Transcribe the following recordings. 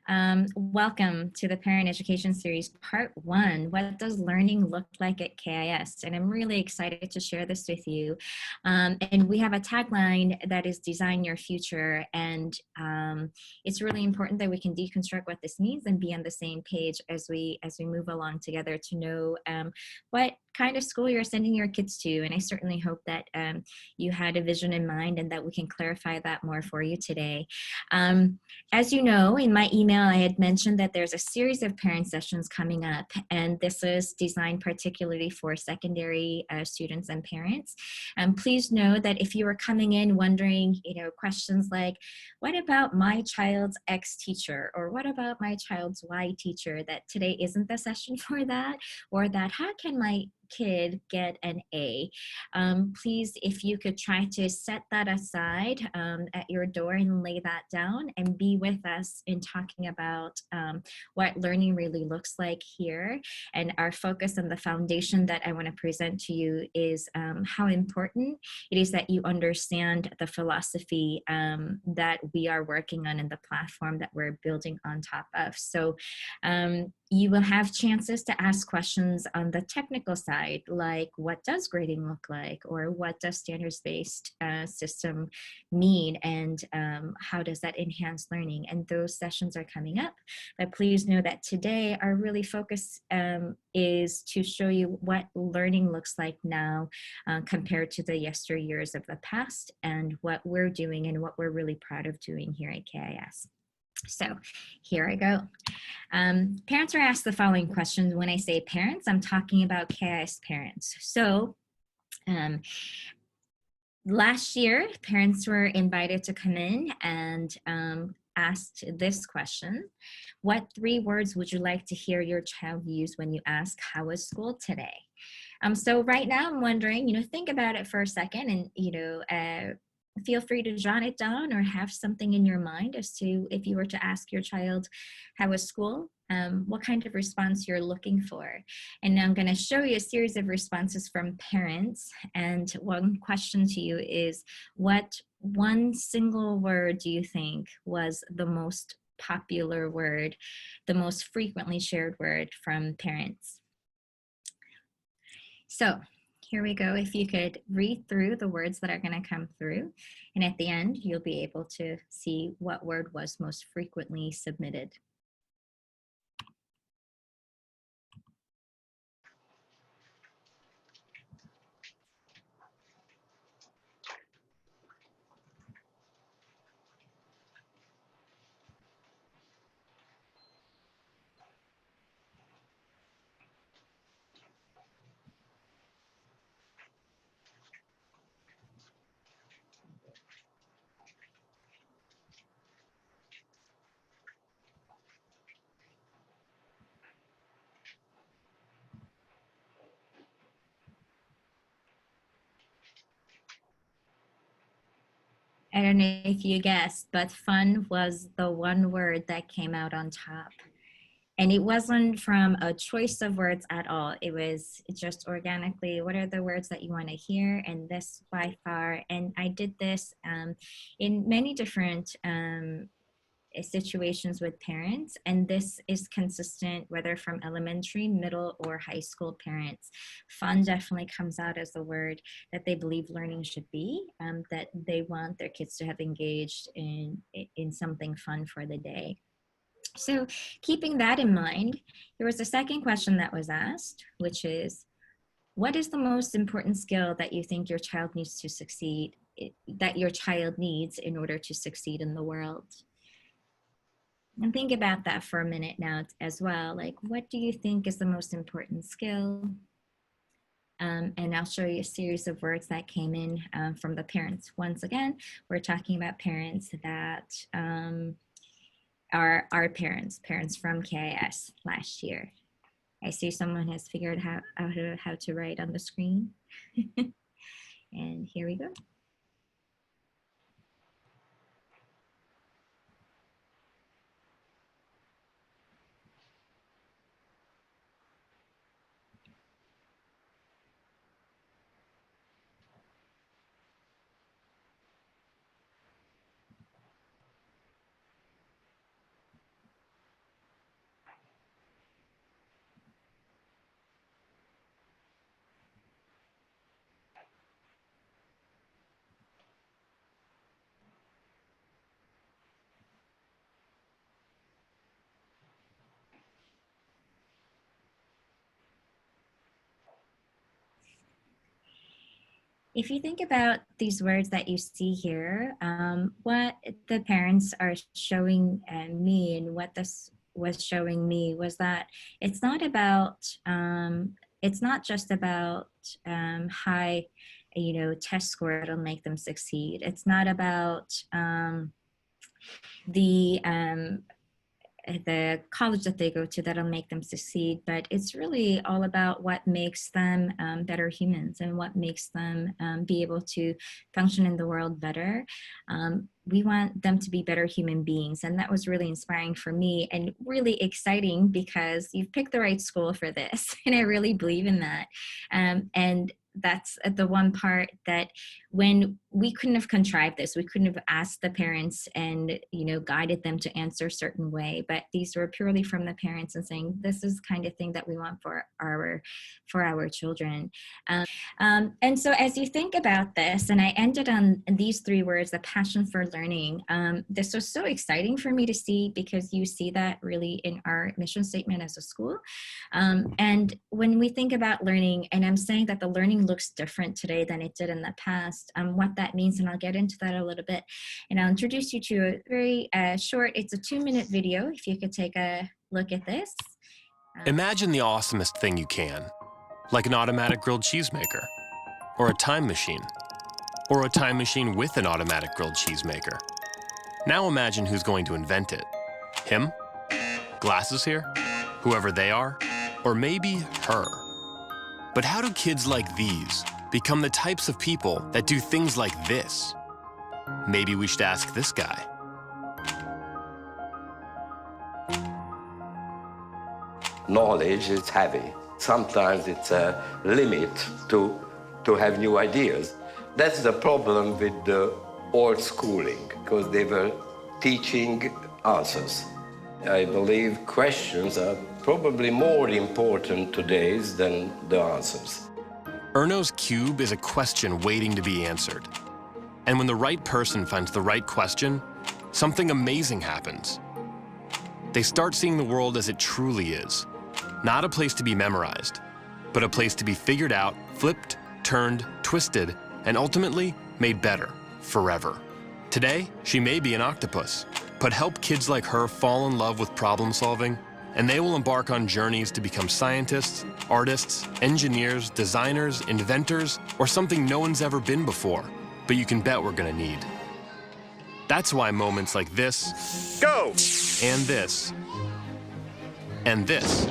Welcome to the Parent Education Series, Part 1. What does learning look like at KIS? And I'm really excited to share this with you. And we have a tagline that is Design Your Future. And it's really important that we can deconstruct what this means and be on the same page as we move along together to know what kind of school you're sending your kids to. And I certainly hope that you had a vision in mind and that we can clarify that more for you today. As you know, in my email, I had mentioned that there's a series of parent sessions coming up, and this is designed particularly for secondary students and parents. Please know that if you are coming in wondering, questions like, what about my child's X teacher, or what about my child's Y teacher, that today isn't the session for that, or that how can my kid get an A. Please, if you could try to set that aside at your door and lay that down and be with us in talking about what learning really looks like here. And our focus and the foundation that I want to present to you is how important it is that you understand the philosophy that we are working on and the platform that we're building on top of. So you will have chances to ask questions on the technical side, like what does grading look like, or what does standards-based system mean, and how does that enhance learning? And those sessions are coming up. But please know that today our really focus is to show you what learning looks like now compared to the yesteryears of the past, and what we're doing and what we're really proud of doing here at KIS. So here I go. Parents are asked the following questions. When I say parents, I'm talking about KIS parents. So last year, parents were invited to come in and asked this question: what 3 words would you like to hear your child use when you ask, how was school today? So right now I'm wondering, think about it for a second, and, feel free to jot it down or have something in your mind as to, if you were to ask your child, how was school? What kind of response you're looking for. And now I'm going to show you a series of responses from parents. And one question to you is, what one single word do you think was the most popular word, the most frequently shared word from parents? So here we go. If you could read through the words that are going to come through, and at the end, you'll be able to see what word was most frequently submitted. I don't know if you guessed, but fun was the one word that came out on top. And it wasn't from a choice of words at all. It was just organically, what are the words that you want to hear? And this by far, and I did this in many different situations with parents, and this is consistent whether from elementary, middle, or high school parents. Fun definitely comes out as the word that they believe learning should be, that they want their kids to have engaged in something fun for the day. So keeping that in mind, there was a second question that was asked, which is, what is the most important skill that you think your child needs to succeed, that your child needs in order to succeed in the world? And think about that for a minute now as well. Like, what do you think is the most important skill? And I'll show you a series of words that came in from the parents. Once again, we're talking about parents that are our parents from KIS last year. I see someone has figured out how to write on the screen. And here we go. If you think about these words that you see here, what the parents are showing me and what this was showing me was that it's not about, it's not just about high, test score that'll make them succeed. It's not about the the college that they go to that'll make them succeed, but it's really all about what makes them better humans and what makes them be able to function in the world better. We want them to be better human beings, and that was really inspiring for me and really exciting because you've picked the right school for this, and I really believe in that. And that's the one part that when we couldn't have contrived this, we couldn't have asked the parents and guided them to answer a certain way, but these were purely from the parents and saying this is kind of thing that we want for our children. And so as you think about this, and I ended on these three words, the passion for learning, this was so exciting for me to see because you see that really in our mission statement as a school. And when we think about learning, and I'm saying that the learning looks different today than it did in the past, what that means, and I'll get into that a little bit. And I'll introduce you to a very short, it's a 2-minute video, if you could take a look at this. Imagine the awesomest thing you can, like an automatic grilled cheese maker, or a time machine with an automatic grilled cheese maker. Now imagine who's going to invent it. Him? Glasses here? Whoever they are? Or maybe her? But how do kids like these become the types of people that do things like this? Maybe we should ask this guy. Knowledge is heavy. Sometimes it's a limit to have new ideas. That's the problem with the old schooling, because they were teaching answers. I believe questions are probably more important today than the answers. Erno's cube is a question waiting to be answered. And when the right person finds the right question, something amazing happens. They start seeing the world as it truly is. Not a place to be memorized, but a place to be figured out, flipped, turned, twisted, and ultimately made better, forever. Today, she may be an octopus, but help kids like her fall in love with problem solving, and they will embark on journeys to become scientists, artists, engineers, designers, inventors, or something no one's ever been before, but you can bet we're gonna need. That's why moments like this, Go! and this, and this,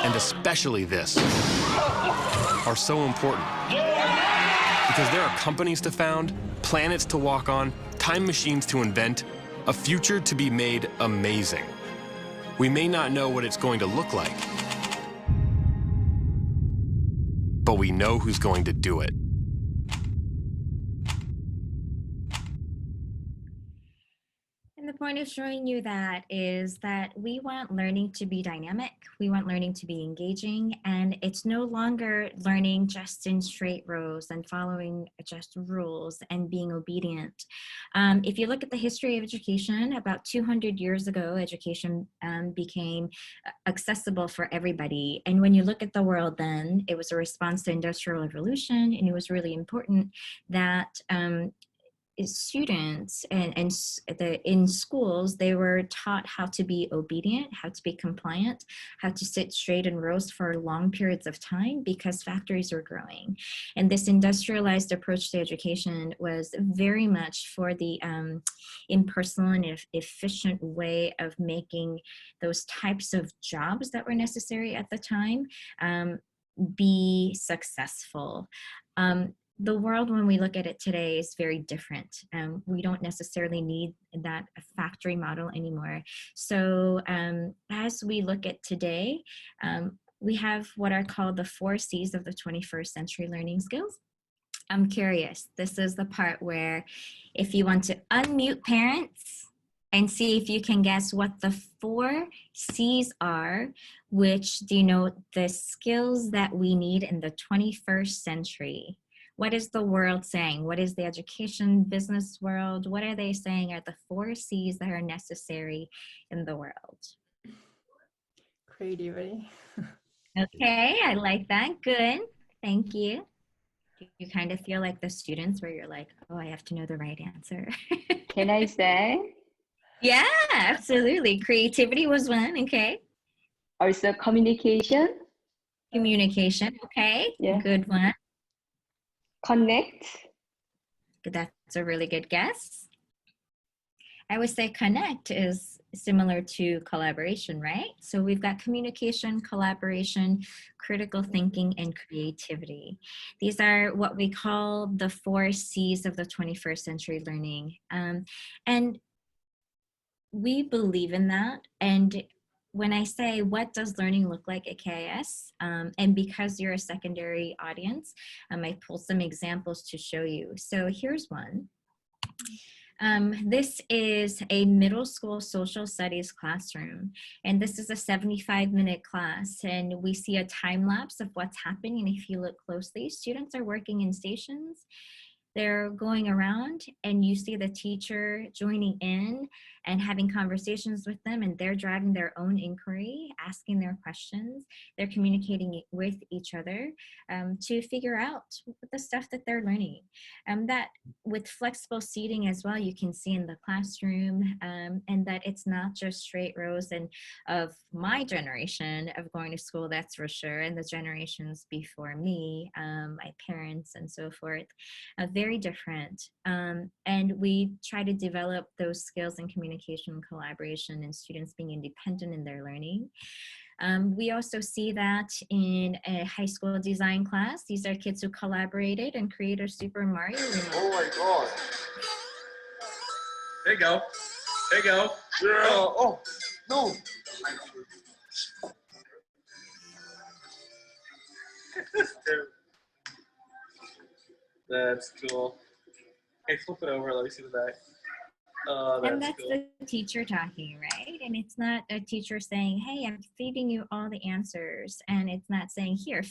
and especially this, are so important. Because there are companies to found, planets to walk on, time machines to invent, a future to be made amazing. We may not know what it's going to look like, but we know who's going to do it. And the point of showing you that is that we want learning to be dynamic. We want learning to be engaging, and it's no longer learning just in straight rows and following just rules and being obedient. If you look at the history of education, about 200 years ago, education became accessible for everybody. And when you look at the world then, it was a response to industrial revolution, and it was really important that students and in schools, they were taught how to be obedient, how to be compliant, how to sit straight in rows for long periods of time because factories were growing. And this industrialized approach to education was very much for the impersonal and efficient way of making those types of jobs that were necessary at the time be successful. The world, when we look at it today, is very different. We don't necessarily need that factory model anymore. So as we look at today, we have what are called the 4 C's of the 21st century learning skills. I'm curious, this is the part where if you want to unmute parents and see if you can guess what the 4 C's are, which denote the skills that we need in the 21st century. What is the world saying? What is the education business world? What are they saying are the 4 C's that are necessary in the world? Creativity. Okay, I like that. Good. Thank you. You kind of feel like the students where you're like, oh, I have to know the right answer. Can I say? Yeah, absolutely. Creativity was one. Okay. Also communication. Communication. Okay. Yeah. Good one. Connect. That's a really good guess. I would say connect is similar to collaboration, right? So we've got communication, collaboration, critical thinking, and creativity. These are what we call the 4 C's of the 21st century learning. And we believe in that. And when I say, what does learning look like at KIS? And because you're a secondary audience, I pulled some examples to show you. So here's one. This is a middle school social studies classroom, and this is a 75-minute class, and we see a time lapse of what's happening. And if you look closely, students are working in stations. They're going around and you see the teacher joining in and having conversations with them, and they're driving their own inquiry, asking their questions. They're communicating with each other to figure out the stuff that they're learning. That with flexible seating as well, you can see in the classroom, and that it's not just straight rows. And of my generation of going to school, that's for sure, and the generations before me, my parents and so forth, very different. And we try to develop those skills in communication and collaboration and students being independent in their learning. We also see that in a high school design class. These are kids who collaborated and created a Super Mario remote. Oh my God. There you go. There you go. Yeah. Oh, no. That's cool. Hey, flip it over. Let me see the back. Oh, And that's that's cool. the teacher talking, right? And it's not a teacher saying, hey, I'm feeding you all the answers. And it's not saying, here,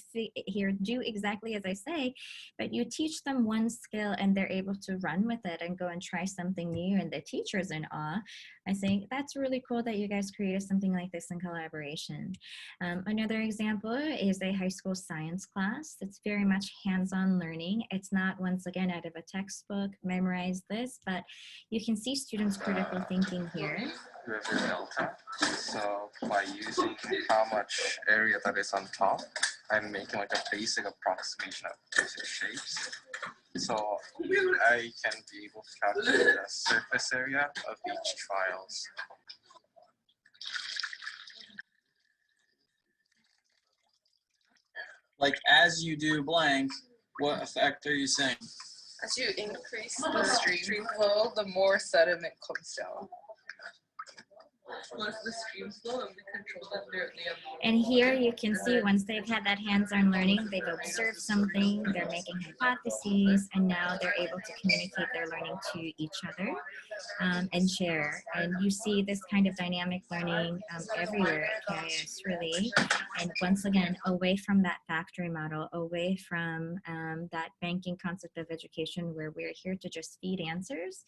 do exactly as I say. But you teach them one skill and they're able to run with it and go and try something new. And the teacher's in awe. I think that's really cool that you guys created something like this in collaboration. Another example is a high school science class. It's very much hands-on learning. It's not, once again, out of a textbook, memorize this, but you can see students' critical thinking here. River delta. So by using how much area that is on top, I'm making like a basic approximation of basic shapes. So I can be able to calculate the surface area of each trials. Like as you do blank, what effect are you saying? As you increase the stream flow, the more sediment comes down. Once the streams flow and we control that, they're the And here you can see once they've had that hands-on learning, they've observed something, they're making hypotheses, and now they're able to communicate their learning to each other and share. And you see this kind of dynamic learning everywhere at KIS, really. And once again, away from that factory model, away from that banking concept of education where we're here to just feed answers,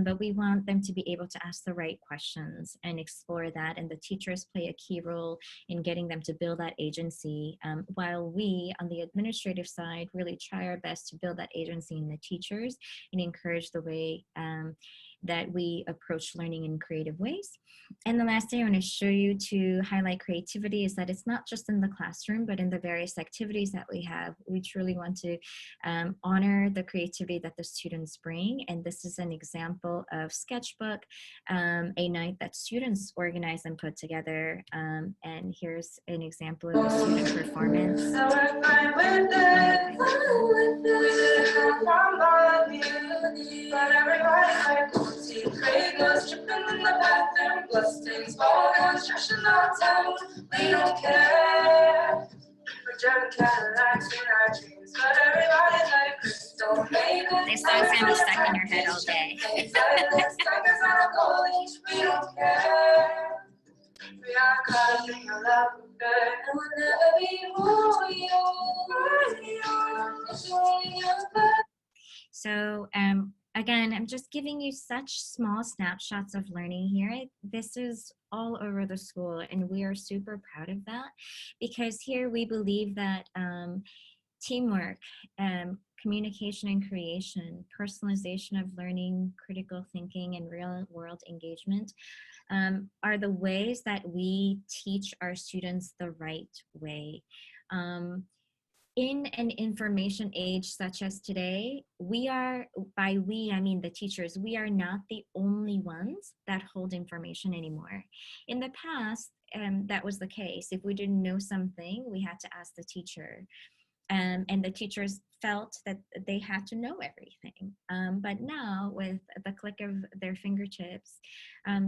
but we want them to be able to ask the right questions and explore that, and the teachers play a key role in getting them to build that agency, while we on the administrative side really try our best to build that agency in the teachers and encourage the way that we approach learning in creative ways. And the last thing I want to show you to highlight creativity is that it's not just in the classroom, but in the various activities that we have. We truly want to honor the creativity that the students bring. And this is an example of Sketchbook, a night that students organize and put together. And here's an example of a student performance. See gray girls tripping in the bathroom, bloodstains, ball guns, trashing our town. We don't care. We're driving Cadillacs in our dreams, but everybody's like crystal maiden. This song's gonna be stuck in your head all day. We don't care. We are caught up in the love affair, and we'll never be royal. So again, I'm just giving you such small snapshots of learning here. This is all over the school, and we are super proud of that, because here we believe that teamwork, communication and creation, personalization of learning, critical thinking, and real world engagement are the ways that we teach our students the right way. In an information age such as today, we are, by we, I mean the teachers, we are not the only ones that hold information anymore. In the past, that was the case. If we didn't know something, we had to ask the teacher. And the teachers felt that they had to know everything. But now, with the click of their fingertips,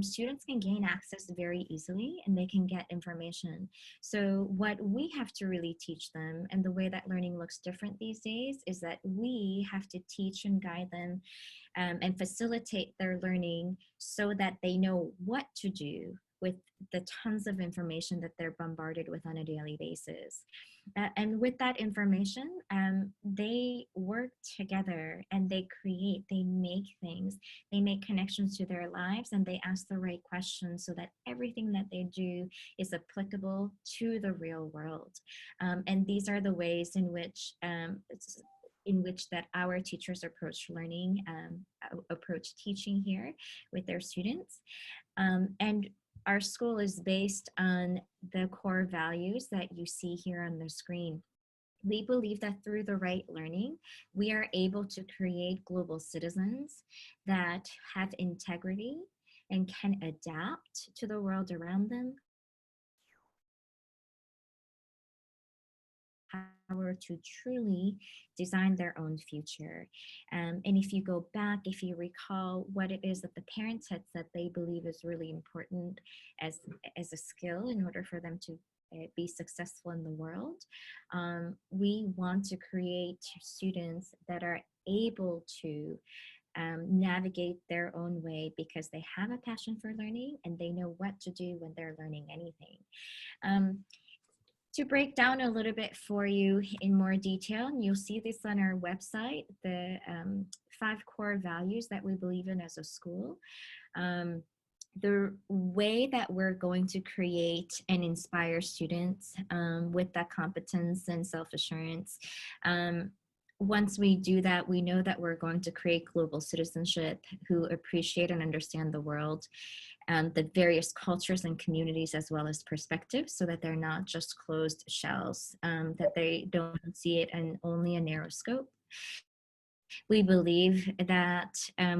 students can gain access very easily and they can get information. So what we have to really teach them, and the way that learning looks different these days, is that we have to teach and guide them and facilitate their learning so that they know what to do with the tons of information that they're bombarded with on a daily basis. And with that information, they work together and they create, they make things, they make connections to their lives, and they ask the right questions so that everything that they do is applicable to the real world. And these are the ways in which that our teachers approach learning, approach teaching here with their students. And our school is based on the core values that you see here on the screen. We believe that through the right learning, we are able to create global citizens that have integrity and can adapt to the world around them, power to truly design their own future. And if you go back, if you recall what it is that the parents had said they believe is really important as a skill in order for them to be successful in the world, we want to create students that are able to navigate their own way because they have a passion for learning and they know what to do when they're learning anything. To break down a little bit for you in more detail, and you'll see this on our website, the 5 core values that we believe in as a school. The way that we're going to create and inspire students with that competence and self-assurance. Once we do that, we know that we're going to create global citizenship who appreciate and understand the world, the various cultures and communities as well as perspectives, so that they're not just closed shells, that they don't see it in only a narrow scope. We believe that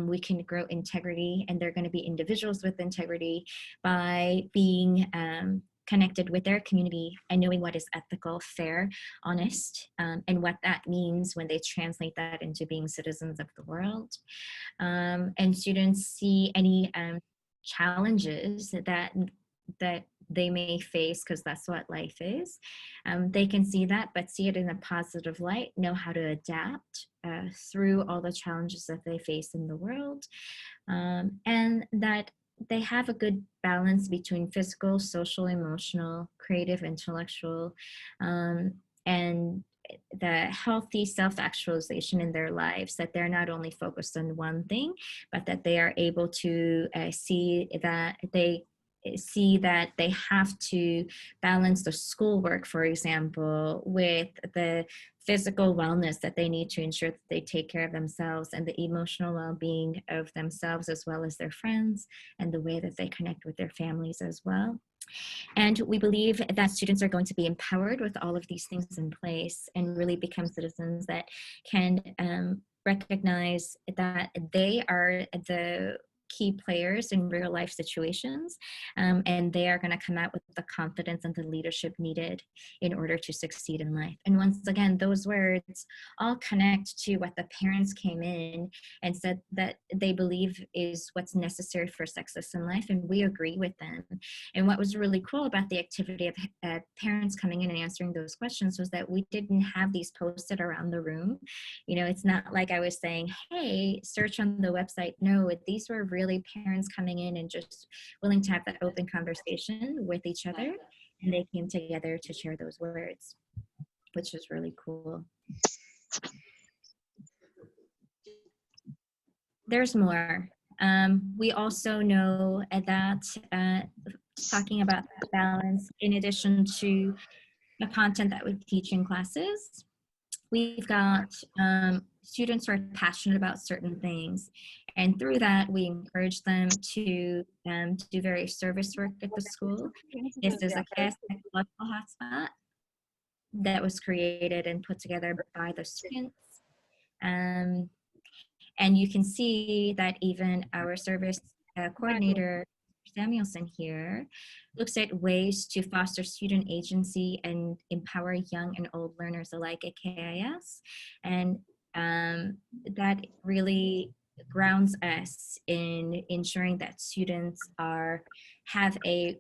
we can grow integrity, and they're going to be individuals with integrity by being connected with their community and knowing what is ethical, fair, honest, and what that means when they translate that into being citizens of the world. And students see any challenges that they may face, because that's what life is. They can see that, but see it in a positive light, know how to adapt through all the challenges that they face in the world, and that they have a good balance between physical, social, emotional, creative, intellectual, and the healthy self-actualization in their lives, that they're not only focused on one thing, but that they are able to see that they have to balance the schoolwork, for example, with the physical wellness that they need to ensure that they take care of themselves, and the emotional well-being of themselves as well as their friends, and the way that they connect with their families as well. And we believe that students are going to be empowered with all of these things in place and really become citizens that can recognize that they are the key players in real life situations, and they are going to come out with the confidence and the leadership needed in order to succeed in life. And once again, those words all connect to what the parents came in and said that they believe is what's necessary for success in life, and we agree with them. And what was really cool about the activity of parents coming in and answering those questions was that we didn't have these posted around the room. You know, it's not like I was saying, hey, search on the website. No, these were really parents coming in and just willing to have that open conversation with each other, and they came together to share those words, which is really cool. There's more. We also know that talking about that balance, in addition to the content that we teach in classes, we've got students who are passionate about certain things. And through that, we encourage them to do various service work at the school. This is a KS Technological Hotspot that was created and put together by the students. And you can see that even our service coordinator, Samuelson here, looks at ways to foster student agency and empower young and old learners alike at KIS. And that really grounds us in ensuring that students have a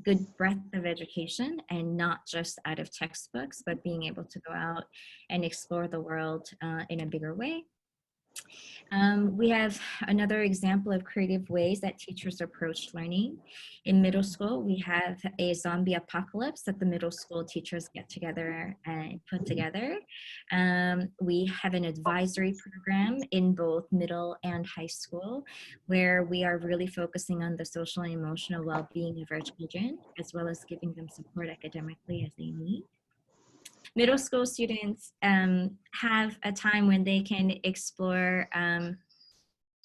good breadth of education and not just out of textbooks, but being able to go out and explore the world in a bigger way. We have another example of creative ways that teachers approach learning. In middle school, we have a zombie apocalypse that the middle school teachers get together and put together. We have an advisory program in both middle and high school where we are really focusing on the social and emotional well-being of our children, as well as giving them support academically as they need. Middle school students have a time when they can explore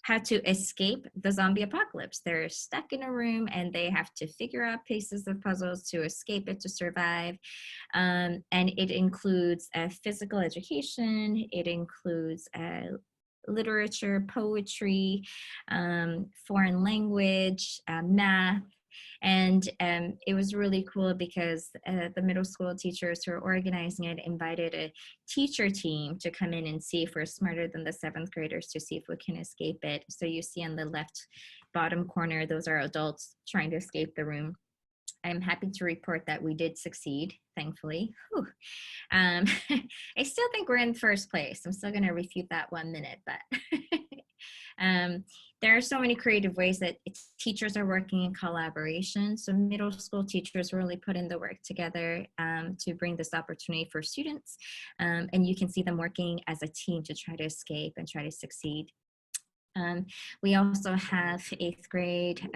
how to escape the zombie apocalypse. They're stuck in a room and they have to figure out pieces of puzzles to escape it, to survive. And it includes physical education, it includes literature, poetry, foreign language, math. And it was really cool because the middle school teachers who are organizing it invited a teacher team to come in and see if we're smarter than the 7th graders to see if we can escape it. So you see on the left bottom corner, those are adults trying to escape the room. I'm happy to report that we did succeed, thankfully. I still think we're in first place. I'm still gonna refute that 1 minute, but there are so many creative ways that teachers are working in collaboration. So middle school teachers really put in the work together to bring this opportunity for students. And you can see them working as a team to try to escape and try to succeed. We also have 8th grade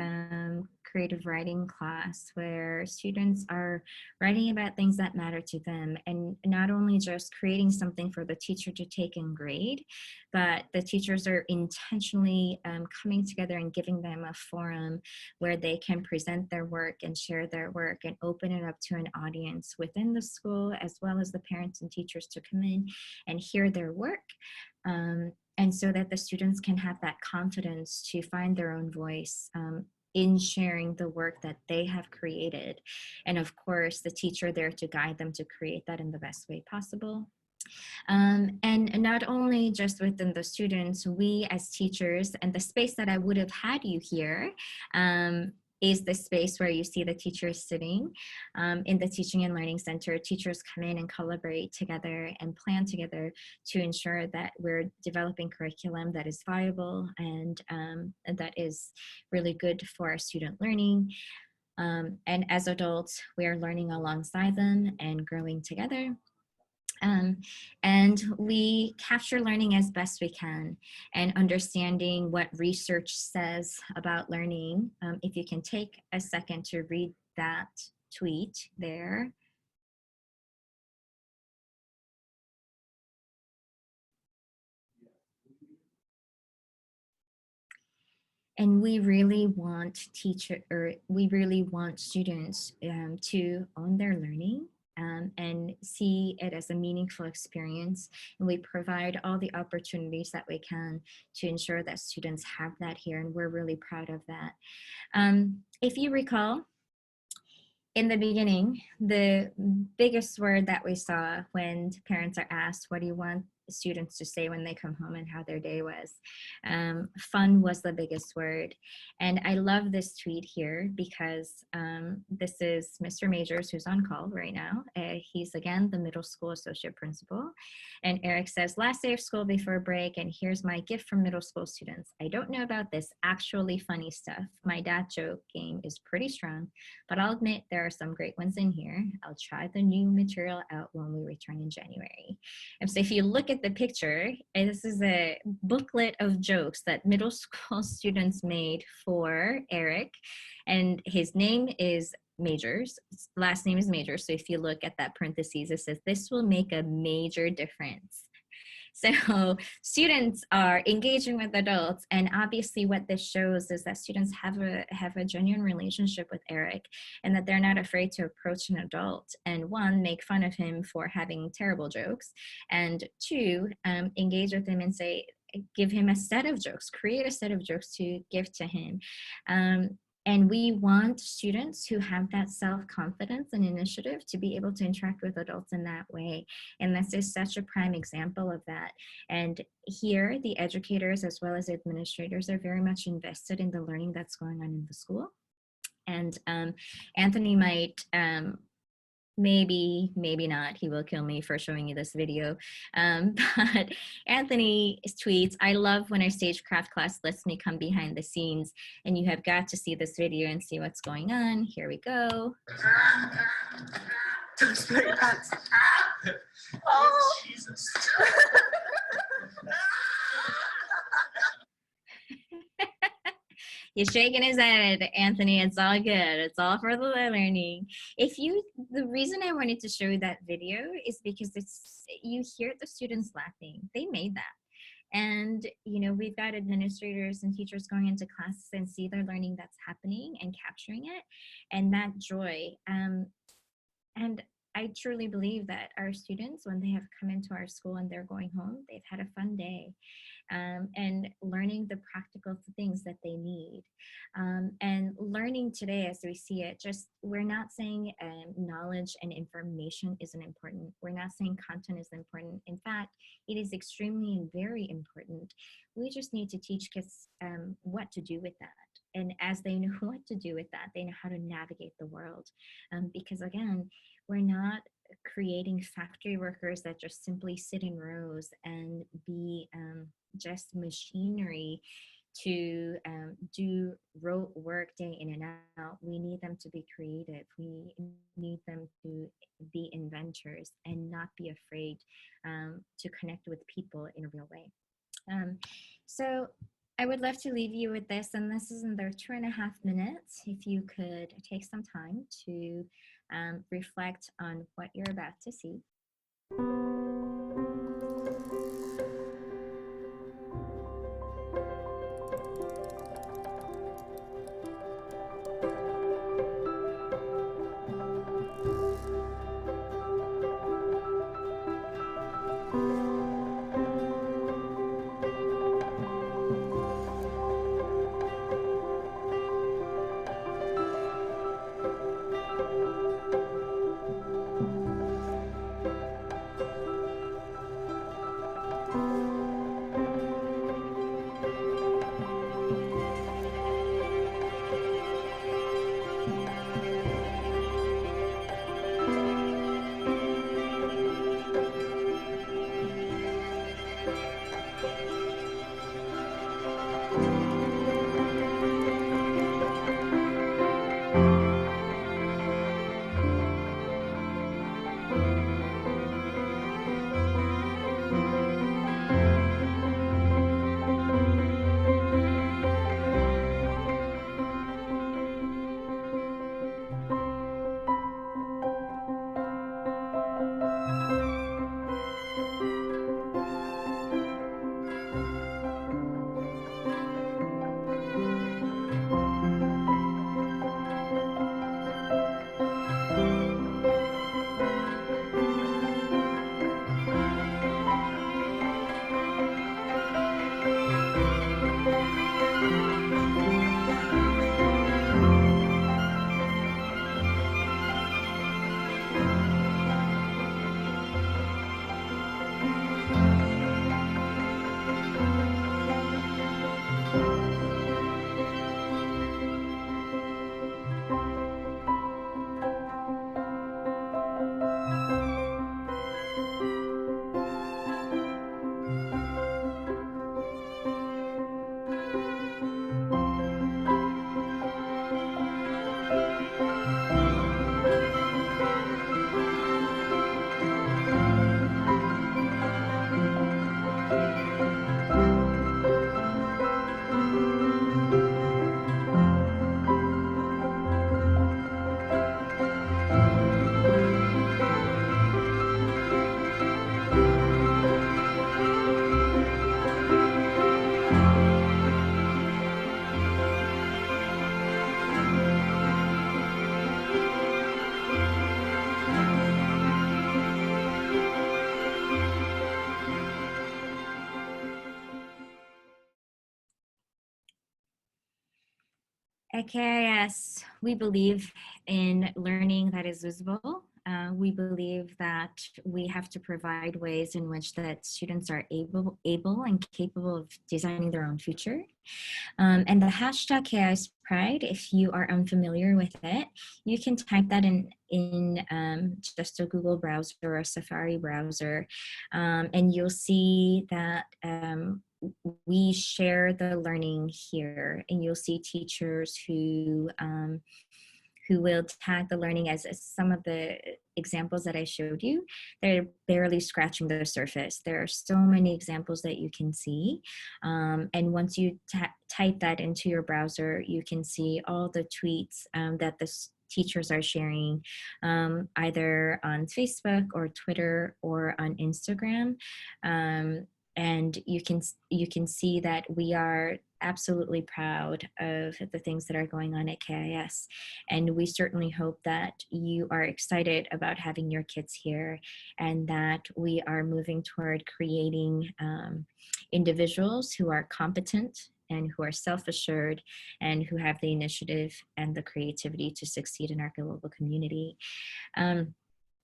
creative writing class where students are writing about things that matter to them, and not only just creating something for the teacher to take and grade, but the teachers are intentionally coming together and giving them a forum where they can present their work and share their work and open it up to an audience within the school, as well as the parents and teachers to come in and hear their work. And so that the students can have that confidence to find their own voice in sharing the work that they have created. And of course, the teacher there to guide them to create that in the best way possible. And not only just within the students, we as teachers, and the space that I would have had you here is the space where you see the teachers sitting in the Teaching and Learning Center. Teachers come in and collaborate together and plan together to ensure that we're developing curriculum that is viable and that is really good for our student learning. And as adults, we are learning alongside them and growing together. And we capture learning as best we can, and understanding what research says about learning. If you can take a second to read that tweet there. And we really want students to own their learning. And see it as a meaningful experience. And we provide all the opportunities that we can to ensure that students have that here, and we're really proud of that. If you recall, in the beginning, the biggest word that we saw when parents are asked, what do you want students to say when they come home and how their day was? Fun was the biggest word. And I love this tweet here because this is Mr. Majors, who's on call right now. He's again the middle school associate principal. And Eric says, last day of school before break, and here's my gift from middle school students. I don't know about this actually funny stuff. My dad joke game is pretty strong, but I'll admit there are some great ones in here. I'll try the new material out when we return in January. And so if you look at the picture, this is a booklet of jokes that middle school students made for Eric, and his name is Majors. Last name is Majors. So if you look at that parentheses, it says this will make a major difference. So students are engaging with adults, and obviously what this shows is that students have a genuine relationship with Eric, and that they're not afraid to approach an adult and, one, make fun of him for having terrible jokes, and two, engage with him and say, give him a set of jokes, create a set of jokes to give to him. And we want students who have that self-confidence and initiative to be able to interact with adults in that way. And this is such a prime example of that. And here, the educators as well as administrators are very much invested in the learning that's going on in the school. And Anthony might, maybe not, he will kill me for showing you this video, but Anthony tweets, I love when our stagecraft class lets me come behind the scenes, and you have got to see this video and see what's going on. Here we go. Oh, Jesus. He's shaking his head, Anthony. It's all good. It's all for the learning. The reason I wanted to show you that video is because you hear the students laughing. They made that. And, we've got administrators and teachers going into classes and see their learning that's happening and capturing it, and that joy. And I truly believe that our students, when they have come into our school and they're going home, they've had a fun day. And learning the practical things that they need. And learning today as we see it, we're not saying knowledge and information isn't important. We're not saying content is important. In fact, it is extremely and very important. We just need to teach kids what to do with that. And as they know what to do with that, they know how to navigate the world. Because again, we're not creating factory workers that just simply sit in rows and be just machinery to do rote work day in and out. We need them to be creative. We need them to be inventors and not be afraid to connect with people in a real way. So I would love to leave you with this, and this is in their 2.5 minutes. If you could take some time to reflect on what you're about to see. At KIS, we believe in learning that is visible. We believe that we have to provide ways in which that students are able and capable of designing their own future. And the hashtag KIS Pride, if you are unfamiliar with it, you can type that in just a Google browser or a Safari browser, and you'll see that we share the learning here, and you'll see teachers who will tag the learning as some of the examples that I showed you. They're barely scratching the surface. There are so many examples that you can see. And once you type that into your browser, you can see all the tweets that the teachers are sharing, either on Facebook or Twitter or on Instagram. And you can see that we are absolutely proud of the things that are going on at KIS. And we certainly hope that you are excited about having your kids here, and that we are moving toward creating individuals who are competent and who are self-assured and who have the initiative and the creativity to succeed in our global community.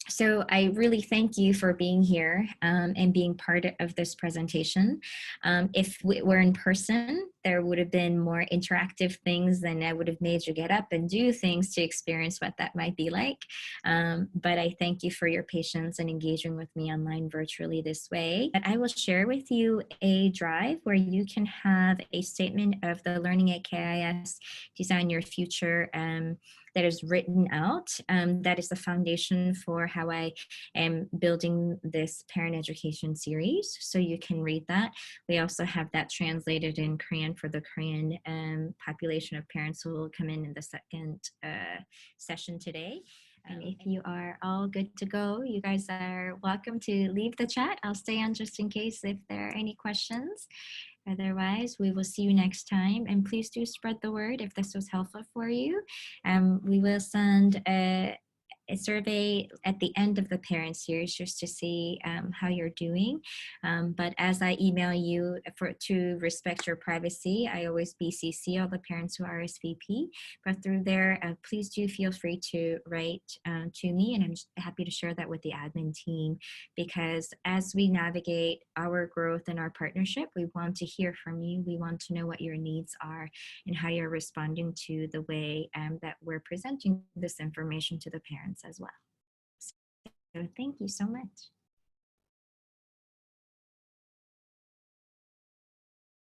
So I really thank you for being here and being part of this presentation. If we were in person, there would have been more interactive things, and I would have made you get up and do things to experience what that might be like. But I thank you for your patience and engaging with me online virtually this way. But I will share with you a drive where you can have a statement of the Learning at KIS Design Your Future that is written out. That is the foundation for how I am building this parent education series. So you can read that. We also have that translated in Korean for the Korean population of parents who will come in the second session today. And if you are all good to go, you guys are welcome to leave the chat. I'll stay on just in case if there are any questions. Otherwise, we will see you next time. And please do spread the word if this was helpful for you. We will send a survey at the end of the parent series just to see how you're doing. But as I email you to respect your privacy, I always BCC all the parents who RSVP. But through there, please do feel free to write to me, and I'm happy to share that with the admin team, because as we navigate our growth and our partnership, we want to hear from you. We want to know what your needs are and how you're responding to the way that we're presenting this information to the parents as well. So thank you so much.